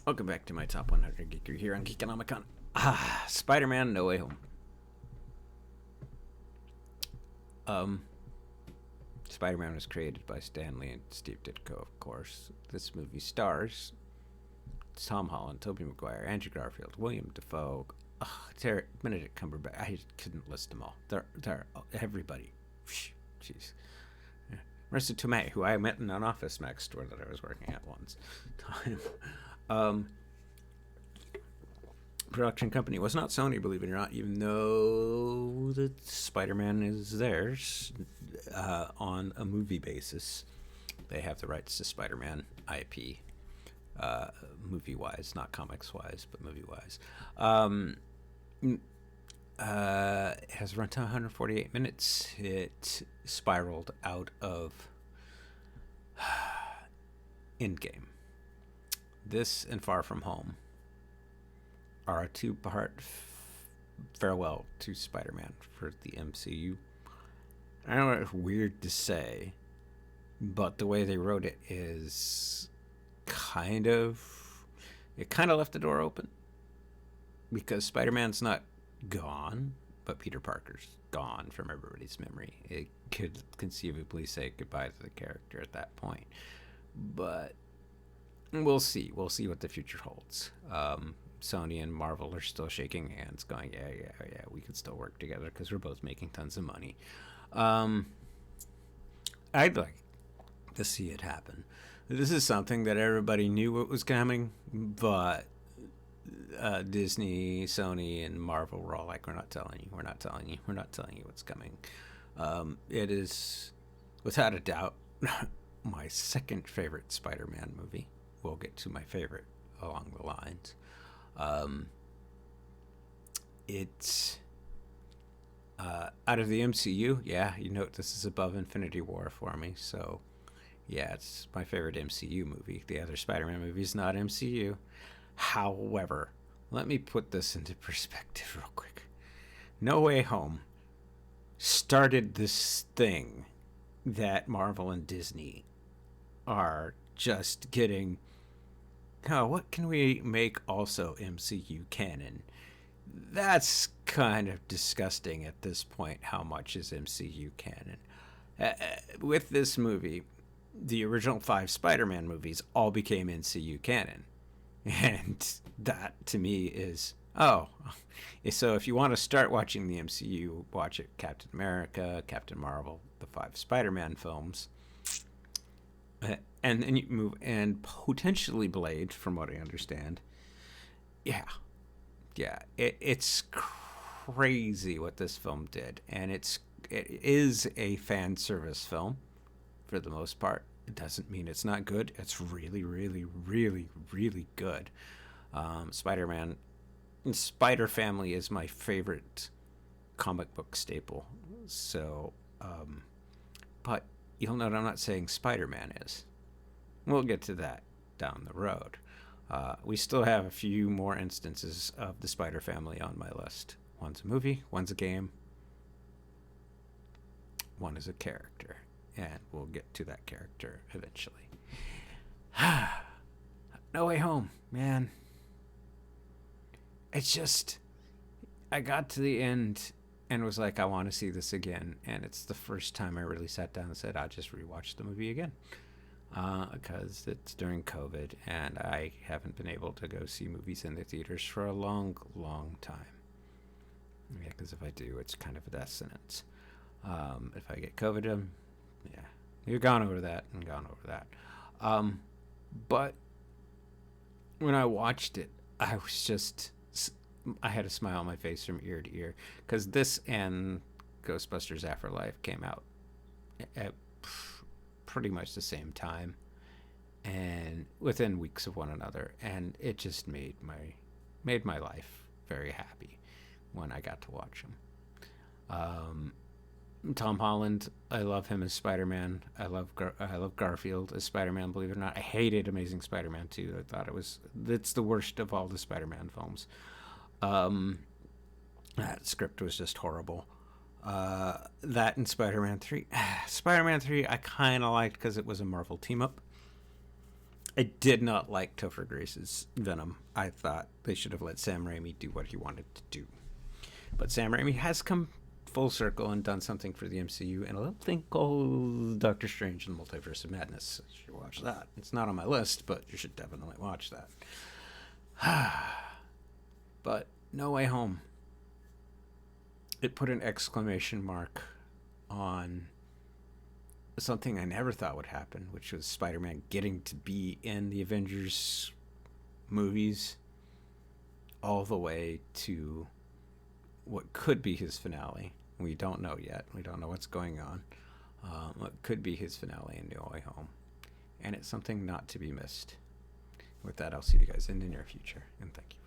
Welcome back to my top 100 Geekery here on Geekanomicon. Spider-Man: No Way Home. Spider-Man was created by Stan Lee and Steve Ditko, of course. This movie stars Tom Holland, Tobey Maguire, Andrew Garfield, William Dafoe, Benedict Cumberbatch. I couldn't list them all. They're everybody. Jeez. Marissa Tomei, who I met in an Office Max store that I was working at once time. Production company was not Sony, believe it or not, even though the Spider-Man is theirs on a movie basis. They have the rights to Spider-Man IP, movie-wise, not comics-wise, but movie-wise. It has a runtime 148 minutes. It spiraled out of Endgame. This and Far From Home are a two-part farewell to Spider-Man for the MCU. I know it's weird to say, but the way they wrote it is it kind of left the door open, because Spider-Man's not gone, but Peter Parker's gone from everybody's memory. It could conceivably say goodbye to the character at that point, but we'll see what the future holds. Sony and Marvel are still shaking hands, going, yeah, we could still work together because we're both making tons of money. I'd like to see it happen. This is something that everybody knew what was coming, but Disney, Sony, and Marvel were all like, we're not telling you what's coming. It is, without a doubt, my second favorite Spider-Man movie. We'll get to my favorite along the lines. It's out of the MCU, you note this is above Infinity War for me, so yeah, it's my favorite MCU movie. The other Spider-Man movie is not MCU. However, let me put this into perspective real quick. No Way Home started this thing that Marvel and Disney are just getting. What can we make also MCU canon? That's kind of disgusting at this point, how much is MCU canon. With this movie, the original 5 Spider-Man movies all became MCU canon. And that, to me, is, so if you want to start watching the MCU, watch it Captain America, Captain Marvel, the 5 Spider-Man films. And then you move, and potentially Blade, from what I understand. Yeah, it's crazy what this film did, and it is a fan service film for the most part. It doesn't mean it's not good. It's really, really, really, really good. Spider-Man, Spider Family is my favorite comic book staple. So, but you'll note I'm not saying Spider-Man is. We'll get to that down the road. We still have a few more instances of the Spider Family on my list. One's a movie, one's a game, one is a character, and we'll get to that character eventually. No Way Home, man. It's just, I got to the end and was like, I want to see this again. And it's the first time I really sat down and said, I'll just rewatch the movie again. Because it's during COVID and I haven't been able to go see movies in the theaters for a long, long time. Yeah, because if I do, it's kind of a death sentence. If I get COVID, we've gone over that and gone over that. But when I watched it, I had a smile on my face from ear to ear, because this and Ghostbusters Afterlife came out at pretty much the same time and within weeks of one another, and it just made my life very happy when I got to watch them. Tom Holland, I love him as Spider-Man. I love Garfield as Spider-Man, believe it or not. I hated Amazing Spider-Man 2. I thought it's the worst of all the Spider-Man films. That script was just horrible. That and Spider-Man 3. Spider-Man 3 I kind of liked because it was a Marvel team-up. I did not like Topher Grace's Venom. I thought they should have let Sam Raimi do what he wanted to do. But Sam Raimi has come full circle and done something for the MCU and a little thing called Doctor Strange and the Multiverse of Madness. You should watch that. It's not on my list, but you should definitely watch that. But No Way Home. It put an exclamation mark on something I never thought would happen, which was Spider-Man getting to be in the Avengers movies all the way to what could be his finale. We don't know yet. We don't know what's going on. What could be his finale in No Way Home. And it's something not to be missed. With that, I'll see you guys in the near future, and thank you.